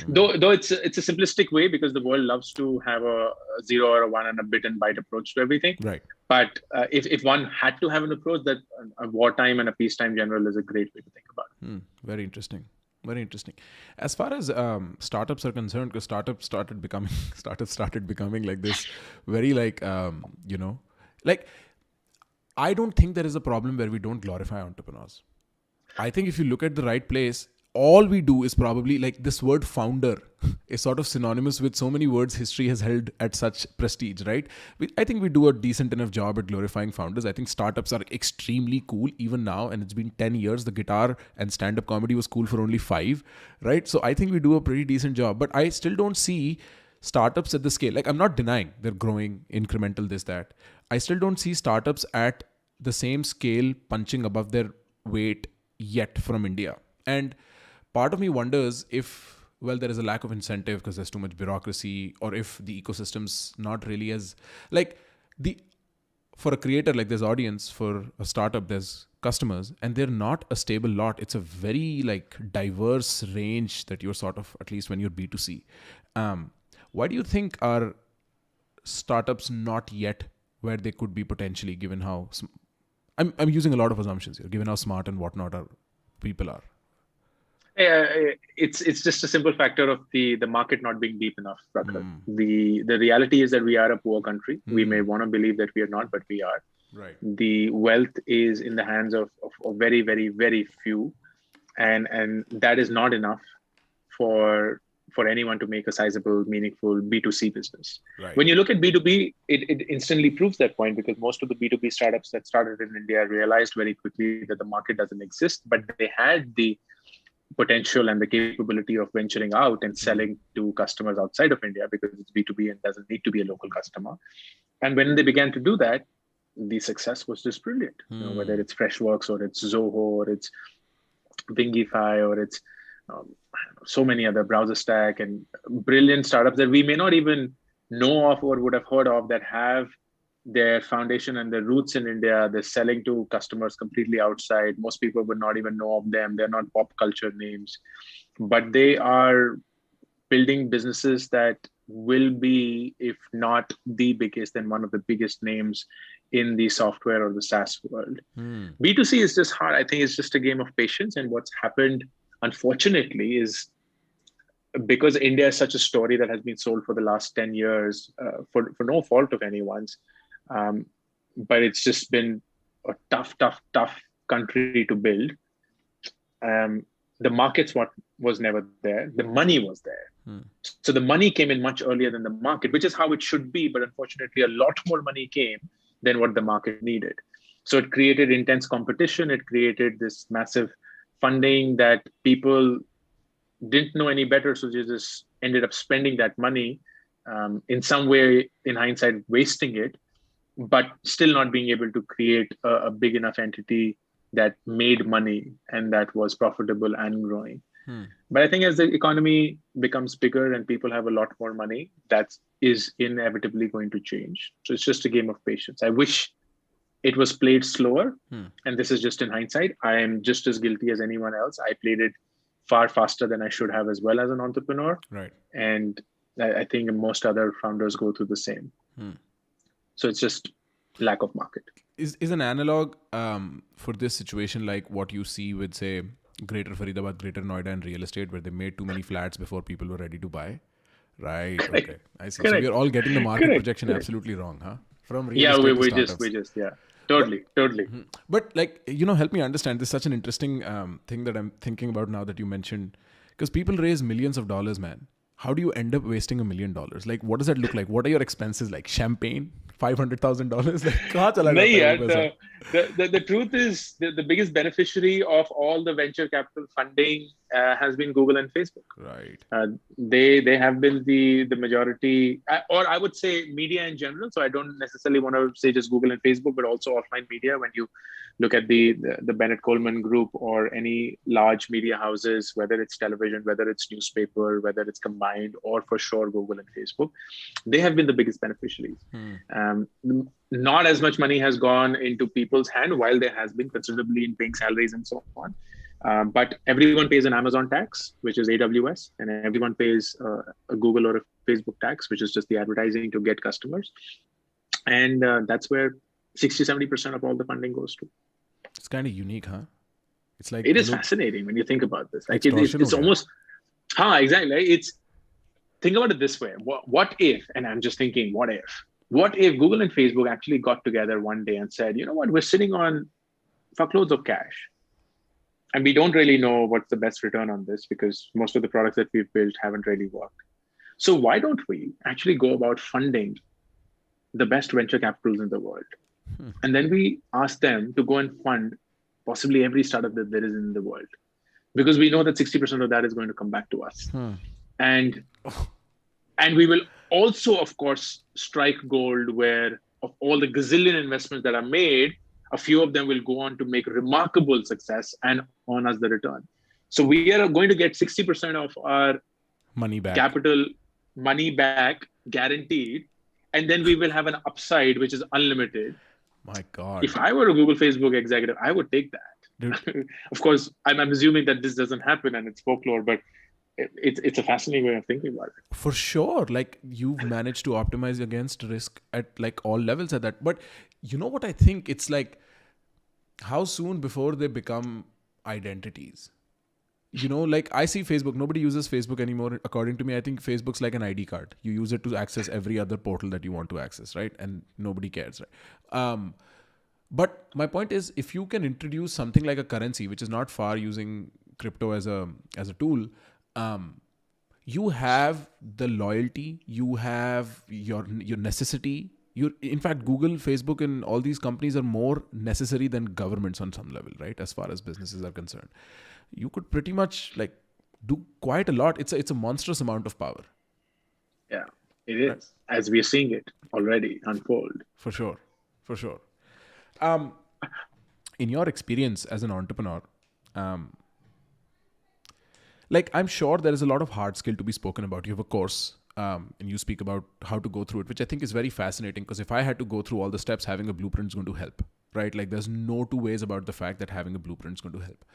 Though it's a simplistic way, because the world loves to have a 0 or a 1 and a bit and byte approach to everything. Right. But if one had to have an approach, that a wartime and a peacetime general is a great way to think about it. Very interesting. Very interesting. As far as startups are concerned, because startups started becoming like this very like, like, I don't think there is a problem where we don't glorify entrepreneurs. I think if you look at the right place, all we do is probably like this word founder is sort of synonymous with so many words history has held at such prestige, right? I think we do a decent enough job at glorifying founders. I think startups are extremely cool even now, and it's been 10 years. The guitar and stand-up comedy was cool for only 5, right? So I think we do a pretty decent job, but I still don't see startups at the scale. Like, I'm not denying they're growing, incremental, this, that. I still don't see startups at the same scale punching above their weight yet from India. And part of me wonders if, well, there is a lack of incentive because there's too much bureaucracy, or if the ecosystem's not really as, like, for a creator, like, there's audience, for a startup, there's customers, and they're not a stable lot. It's a very, like, diverse range that you're sort of, at least when you're B2C. Why do you think are startups not yet where they could be potentially, given how, I'm using a lot of assumptions here, given how smart and whatnot people are? It's just a simple factor of the market not being deep enough, Prakhar. The reality is that we are a poor country. We may want to believe that we are not, but we are. Right. The wealth is in the hands of very, very, very few, and that is not enough for anyone to make a sizable, meaningful B2C business. Right. When you look at B2B, it instantly proves that point, because most of the B2B startups that started in India realized very quickly that the market doesn't exist, but they had the potential and the capability of venturing out and selling to customers outside of India, because it's B2B and doesn't need to be a local customer. And when they began to do that, the success was just brilliant. Whether it's Freshworks or it's Zoho or it's Wingify or it's so many other, Browser Stack, and brilliant startups that we may not even know of or would have heard of, that have their foundation and their roots in India. They're selling to customers completely outside. Most people would not even know of them. They're not pop culture names, but they are building businesses that will be, if not the biggest, then one of the biggest names in the software or the SaaS world. B2C is just hard. I think it's just a game of patience. And what's happened, unfortunately, is because India is such a story that has been sold for the last 10 years for no fault of anyone's, but it's just been a tough country to build. the markets was never there. The money was there. So the money came in much earlier than the market, which is how it should be. But unfortunately, a lot more money came than what the market needed. So it created intense competition. It created this massive funding that people didn't know any better. So they just ended up spending that money in some way, in hindsight, wasting it, but still not being able to create a big enough entity that made money and that was profitable and growing. But I think as the economy becomes bigger and people have a lot more money, that is inevitably going to change. So it's just a game of patience. I wish it was played slower. And this is just in hindsight. I am just as guilty as anyone else. I played it far faster than I should have as well as an entrepreneur. Right. And I think most other founders go through the same. So it's just lack of market. Is an analog for this situation like what you see with, say, Greater Faridabad, Greater Noida and real estate, where they made too many flats before people were ready to buy? Right. Correct. Okay. I see. Correct. So we're all getting the market Correct. projection Correct. absolutely wrong, huh? From real estate to startups. Totally. But like, help me understand. This is such an interesting thing that I'm thinking about now that you mentioned, because people raise millions of dollars, man. How do you end up wasting $1 million? Like, what does that look like? What are your expenses like? Champagne? $500,000? Like, kahan chala jata hai the truth is the biggest beneficiary of all the venture capital funding has been Google and Facebook. Right. They have been the majority, or I would say media in general. So I don't necessarily want to say just Google and Facebook, but also offline media. When you look at the Bennett Coleman Group or any large media houses, whether it's television, whether it's newspaper, whether it's combined, or for sure Google and Facebook, they have been the biggest beneficiaries. Not as much money has gone into people's hand, while there has been considerably in paying salaries and so on. But everyone pays an Amazon tax, which is AWS, and everyone pays a Google or a Facebook tax, which is just the advertising to get customers. And that's where 60-70% of all the funding goes to. It's kind of unique, huh? It's like, it is fascinating when you think about this. Like it's almost, exactly. Think about it this way. What if, and I'm just thinking, what if Google and Facebook actually got together one day and said, you know what, we're sitting on fuckloads of cash. And we don't really know what's the best return on this because most of the products that we've built haven't really worked. So why don't we actually go about funding the best venture capitals in the world? And then we ask them to go and fund possibly every startup that there is in the world, because we know that 60% of that is going to come back to us. And we will also, of course, strike gold where of all the gazillion investments that are made, a few of them will go on to make remarkable success and earn us the return. So we are going to get 60% of our money back, capital money back, guaranteed. And then we will have an upside, which is unlimited. My God. If I were a Google Facebook executive, I would take that. Of course, I'm assuming that this doesn't happen and it's folklore, but it's a fascinating way of thinking about it. For sure. Like, you've managed to optimize against risk at like all levels at that. But you know what I think? It's like, how soon before they become identities? Like I see Facebook, nobody uses Facebook anymore. According to me, I think Facebook's like an ID card. You use it to access every other portal that you want to access, right? And nobody cares, right? But my point is, if you can introduce something like a currency, which is not far using crypto as a tool, you have the loyalty, you have your necessity. In fact, Google, Facebook, and all these companies are more necessary than governments on some level, right? As far as businesses are concerned, you could pretty much like do quite a lot. It's a monstrous amount of power. Yeah, it is, right? As we are seeing it already unfold. For sure. In your experience as an entrepreneur, like I'm sure there is a lot of hard skill to be spoken about. You have a course, and you speak about how to go through it, which I think is very fascinating, because if I had to go through all the steps, having a blueprint is going to help, right? Like there's no two ways about the fact that having a blueprint is going to help.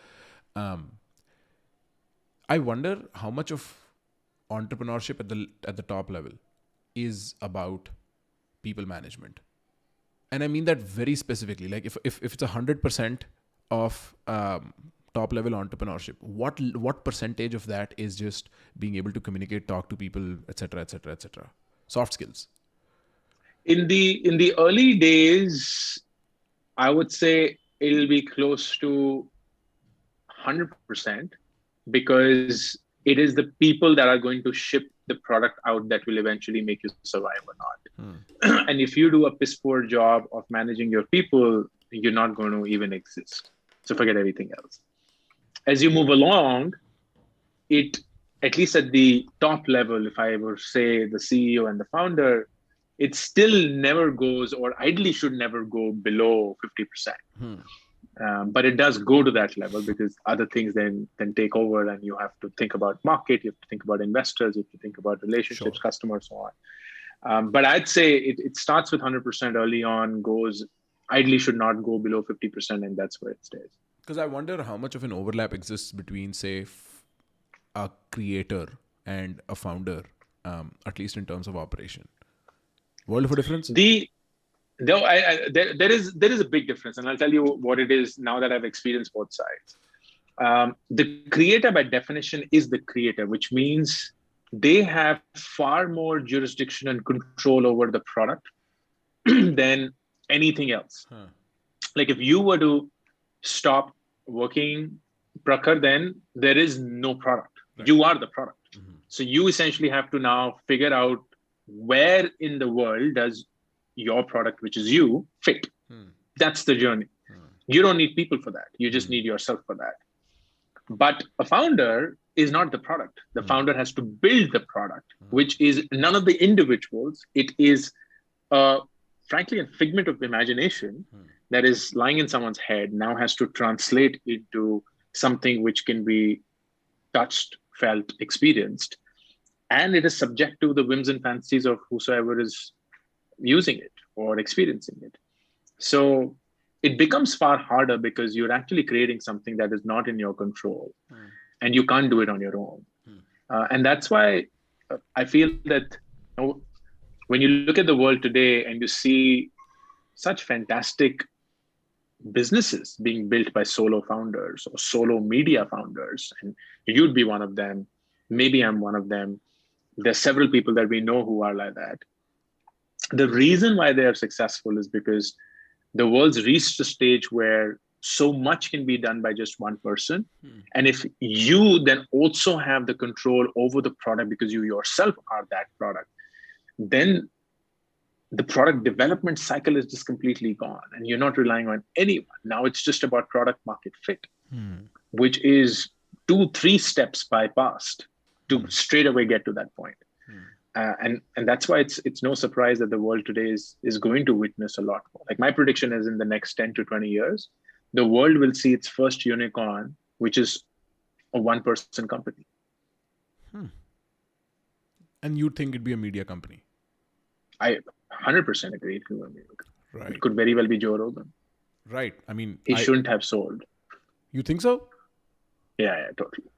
I wonder how much of entrepreneurship at the top level is about people management. And I mean that very specifically. Like if it's 100% of top level entrepreneurship, what percentage of that is just being able to communicate, talk to people, etc., soft skills? In the early days, I would say it'll be close to 100%. because it is the people that are going to ship the product out that will eventually make you survive or not. And if you do a piss poor job of managing your people, you're not going to even exist. So forget everything else. As you move along, it, at least at the top level, if I were to say the CEO and the founder, it still never goes, or ideally should never go below 50%. But it does go to that level because other things then take over, and you have to think about market, you have to think about investors, you have to think about relationships, customers, so on. But I'd say it starts with 100% early on, goes ideally should not go below 50%, and that's where it stays. Because I wonder how much of an overlap exists between, say, a creator and a founder, at least in terms of operation. World of a difference? There is a big difference, and I'll tell you what it is now that I've experienced both sides. The creator, by definition, is the creator, which means they have far more jurisdiction and control over the product than anything else. Like if you were to stop working, Prakhar, then there is no product. Right. You are the product. So you essentially have to now figure out where in the world does your product, which is you, fit. That's the journey. You don't need people for that. You just need yourself for that. But a founder is not the product. The founder has to build the product, which is none of the individuals. It is, frankly, a figment of imagination that is lying in someone's head, now has to translate into something which can be touched, felt, experienced. And it is subject to the whims and fancies of whosoever is using it or experiencing it. So it becomes far harder because you're actually creating something that is not in your control and you can't do it on your own. And that's why I feel that when you look at the world today and you see such fantastic businesses being built by solo founders or solo media founders, and you'd be one of them, maybe I'm one of them. There's several people that we know who are like that. The reason why they are successful is because the world's reached a stage where so much can be done by just one person. And if you then also have the control over the product because you yourself are that product, then the product development cycle is just completely gone and you're not relying on anyone. Now it's just about product market fit, which is 2-3 steps bypassed to straight away get to that point. And that's why it's no surprise that the world today is going to witness a lot more. Like my prediction is in the next 10 to 20 years, the world will see its first unicorn, which is a one-person company. And you'd think it'd be a media company? I 100% agree. Right. It could very well be Joe Rogan. Right. I mean, he shouldn't have sold. You think so? Yeah, totally.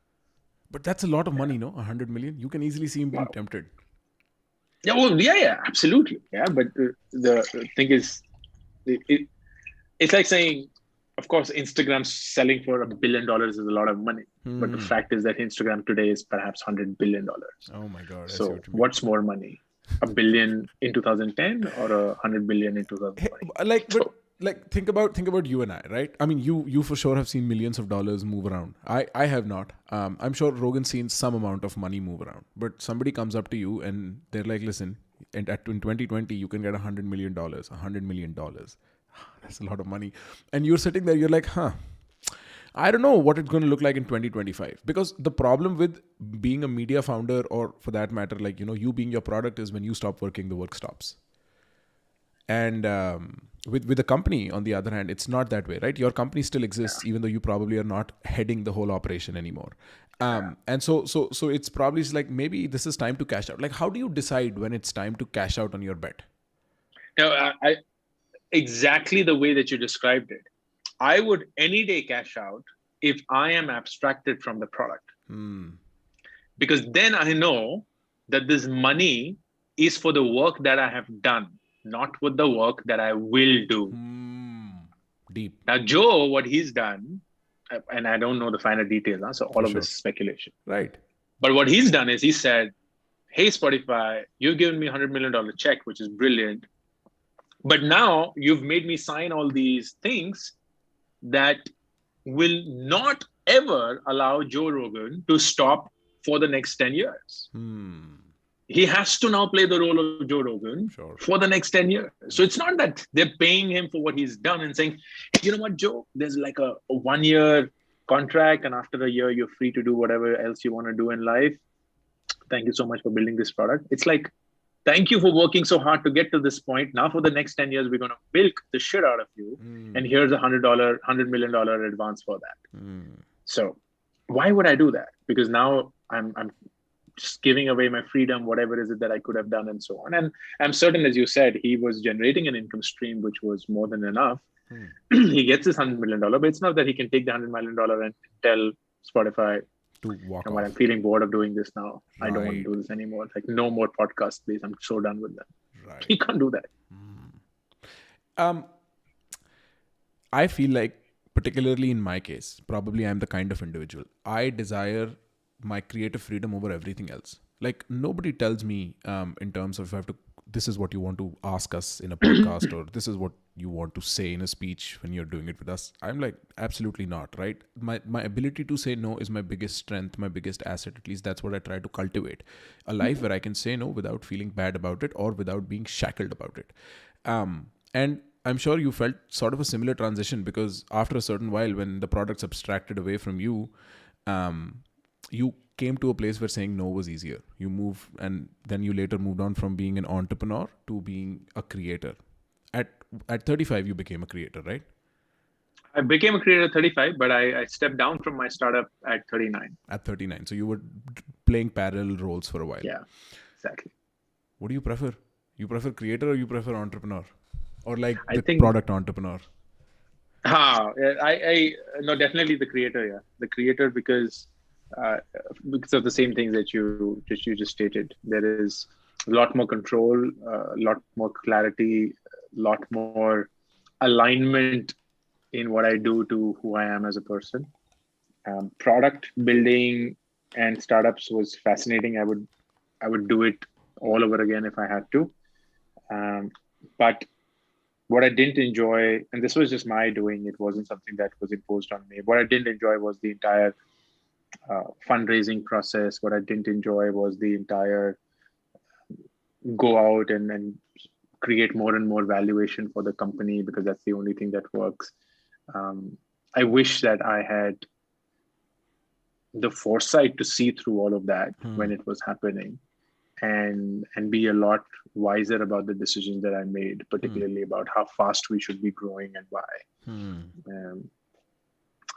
But that's a lot of money, no? 100 million. You can easily see him being tempted. Yeah, well, yeah, absolutely. Yeah, but the thing is, it's like saying, of course, Instagram selling for $1 billion is a lot of money. But the fact is that Instagram today is perhaps $100 billion. Oh my God. So what's more money? $1 billion in 2010 or $100 billion in 2020? Think about you and I, right? I mean, you for sure have seen millions of dollars move around. I have not. I'm sure Rogan's seen some amount of money move around. But somebody comes up to you and they're like, listen, in 2020, you can get $100 million. $100 million. That's a lot of money. And you're sitting there, you're like, I don't know what it's going to look like in 2025. Because the problem with being a media founder, or for that matter, like, you being your product, is when you stop working, the work stops. And with a company, on the other hand, it's not that way, right? Your company still exists, even though you probably are not heading the whole operation anymore. And so it's probably like, maybe this is time to cash out. Like, how do you decide when it's time to cash out on your bet? No, exactly the way that you described it. I would any day cash out if I am abstracted from the product. Because then I know that this money is for the work that I have done, not with the work that I will do. Deep. Now, Joe, what he's done, and I don't know the finer details, so all of this is speculation. Right. But what he's done is he said, hey, Spotify, you've given me $100 million check, which is brilliant. But now you've made me sign all these things that will not ever allow Joe Rogan to stop for the next 10 years. He has to now play the role of Joe Rogan for the next 10 years. So it's not that they're paying him for what he's done and saying, hey, you know what, Joe, there's like a 1-year contract, and after a year, you're free to do whatever else you want to do in life. Thank you so much for building this product. It's like, thank you for working so hard to get to this point. Now for the next 10 years, we're going to milk the shit out of you. And here's $100 million advance for that. So why would I do that? Because now I'm just giving away my freedom, whatever is it that I could have done, and so on. And I'm certain, as you said, he was generating an income stream which was more than enough. He gets this $100 million, but it's not that he can take the $100 million and tell Spotify, to walk off. I'm feeling bored of doing this now. I don't want to do this anymore. Like, no more podcasts, please. I'm so done with them. He can't do that. I feel like, particularly in my case, probably I'm the kind of individual. I desire my creative freedom over everything else. Like, nobody tells me in terms of if I have to, this is what you want to ask us in a podcast, or this is what you want to say in a speech when you're doing it with us. I'm like, absolutely not, right? My ability to say no is my biggest strength, my biggest asset. At least that's what I try to cultivate. A life where I can say no without feeling bad about it or without being shackled about it. And I'm sure you felt sort of a similar transition, because after a certain while, when the product's abstracted away from you, you came to a place where saying no was easier. You moved, and then you later moved on from being an entrepreneur to being a creator. At 35, you became a creator, right? I became a creator at 35, but I stepped down from my startup at 39. At 39. So you were playing parallel roles for a while. Yeah, exactly. What do you prefer? You prefer creator or you prefer entrepreneur? Or like product entrepreneur? No, definitely the creator. Yeah, the creator, because of the same things that you just stated. There is a lot more control, a lot more clarity, a lot more alignment in what I do to who I am as a person. Product building and startups was fascinating. I would do it all over again if I had to. But what I didn't enjoy, and this was just my doing, it wasn't something that was imposed on me. What I didn't enjoy was the entire fundraising process. What I didn't enjoy was the entire go out and create more and more valuation for the company, because that's the only thing that works. I wish that I had the foresight to see through all of that when it was happening, and be a lot wiser about the decisions that I made, particularly about how fast we should be growing and why.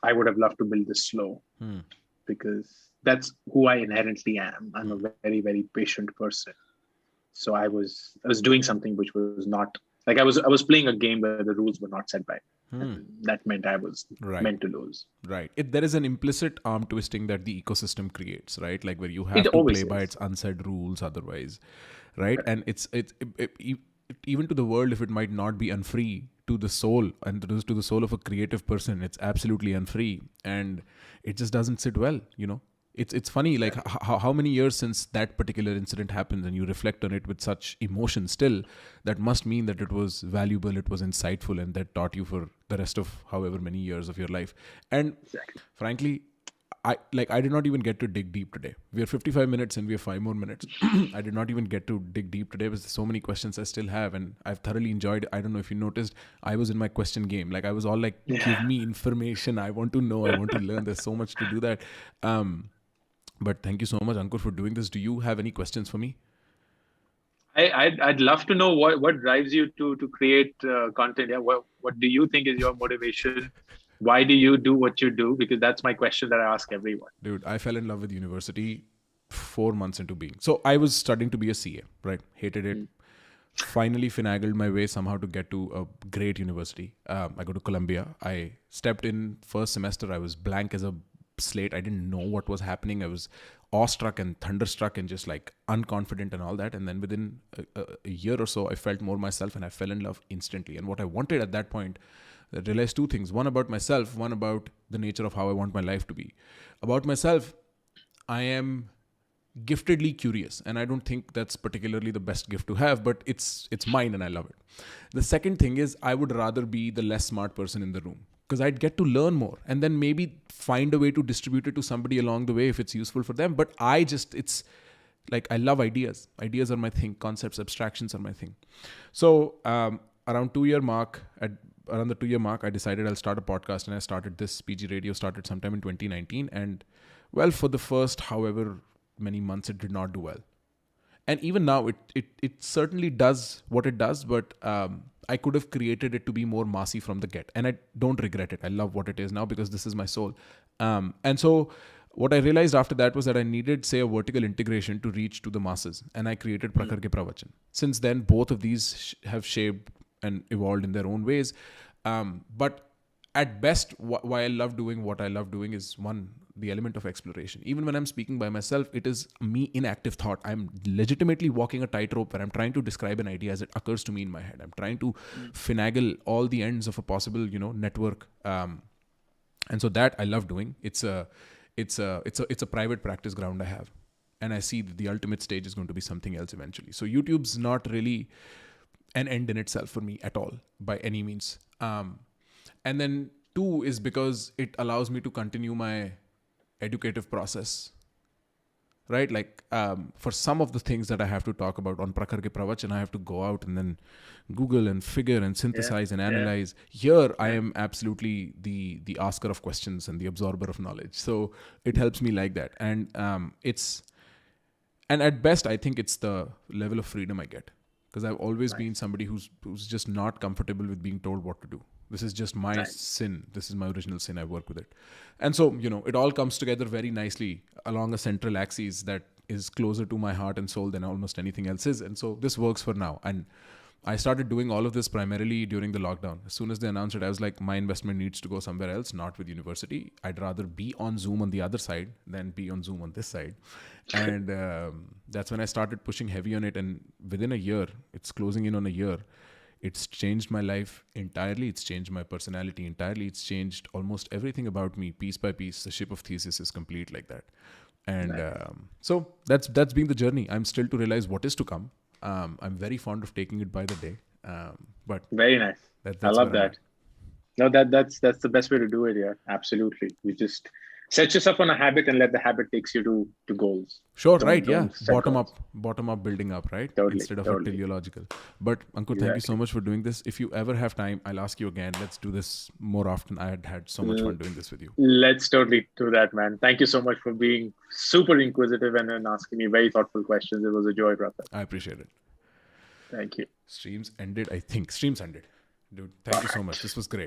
I would have loved to build this slow, because that's who I inherently am. I'm a very, very patient person. So I was doing something which was not like, I was playing a game where the rules were not set by me. That meant I was meant to lose. Right. There is an implicit arm twisting that the ecosystem creates, right? Like where you have to play by its unsaid rules otherwise, right? And it's even to the world, if it might not be unfree, to the soul and to the soul of a creative person, it's absolutely unfree, and it just doesn't sit well, you know. It's funny, like how many years since that particular incident happened, and you reflect on it with such emotion still, that must mean that it was valuable, it was insightful, and that taught you for the rest of however many years of your life. And frankly, I did not even get to dig deep today. We are 55 minutes and we have 5 more minutes. I did not even get to dig deep today because there's so many questions I still have, and I've thoroughly enjoyed. I don't know if you noticed, I was in my question game. Like I was all like, give me information. I want to know. I want to learn. There's so much to do that. But thank you so much, Ankur, for doing this. Do you have any questions for me? I'd love to know what drives you to create content. Yeah, what do you think is your motivation? Why do you do what you do? Because that's my question that I ask everyone. Dude, I fell in love with university 4 months into being. So I was studying to be a CA, right? Hated it. Finally finagled my way somehow to get to a great university. I go to Columbia. I stepped in first semester. I was blank as a slate. I didn't know what was happening. I was awestruck and thunderstruck and just like unconfident and all that. And then within a year or so, I felt more myself and I fell in love instantly. And what I wanted at that point, I realized 2 things. One about myself, one about the nature of how I want my life to be. About myself, I am giftedly curious, and I don't think that's particularly the best gift to have, but it's mine and I love it. The second thing is, I would rather be the less smart person in the room. because I'd get to learn more and then maybe find a way to distribute it to somebody along the way if it's useful for them. But it's like, I love ideas. Ideas are my thing. Concepts, abstractions are my thing. So around the 2 year mark, I decided I'll start a podcast, and I started this. PGRadio started sometime in 2019. And well, for the first however many months, it did not do well. And even now, it certainly does what it does, but I could have created it to be more massy from the get. And I don't regret it. I love what it is now because this is my soul. And so what I realized after that was that I needed, say, a vertical integration to reach to the masses. And I created Prakhar ke Pravachan. Since then, both of these have shaped and evolved in their own ways. But at best, why I love doing what I love doing is, one, the element of exploration. Even when I'm speaking by myself, it is me in active thought. I'm legitimately walking a tightrope where I'm trying to describe an idea as it occurs to me in my head. I'm trying to finagle all the ends of a possible, network. And so that I love doing. It's a private practice ground I have. And I see that the ultimate stage is going to be something else eventually. So YouTube's not really an end in itself for me at all, by any means. And then 2 is because it allows me to continue my educative process, right? Like for some of the things that I have to talk about on Prakhar ke Pravachan, I have to go out and then Google and figure and synthesize and analyze. Here, I am absolutely the asker of questions and the absorber of knowledge. So it helps me like that. And and at best, I think it's the level of freedom I get, because I've always been somebody who's just not comfortable with being told what to do. This is just my sin. This is my original sin. I work with it. And so, it all comes together very nicely along a central axis that is closer to my heart and soul than almost anything else is. And so this works for now. And I started doing all of this primarily during the lockdown. As soon as they announced it, I was like, my investment needs to go somewhere else, not with university. I'd rather be on Zoom on the other side than be on Zoom on this side. And that's when I started pushing heavy on it. And within a year, it's closing in on a year, it's changed my life entirely. It's changed my personality entirely. It's changed almost everything about me piece by piece. The ship of thesis is complete like that. And so that's been the journey. I'm still to realize what is to come. I'm very fond of taking it by the day. But very nice. I love that. No, that's the best way to do it. Yeah, absolutely. You just set yourself on a habit and let the habit takes you to goals. Sure, right. Yeah. Bottom up, building up, right? Totally, instead of a teleological. But Ankur, thank you so much for doing this. If you ever have time, I'll ask you again. Let's do this more often. I had so much fun doing this with you. Let's totally do that, man. Thank you so much for being super inquisitive and then asking me very thoughtful questions. It was a joy, brother. I appreciate it. Thank you. Streams ended, I think. Streams ended. Dude, thank you so much. This was great.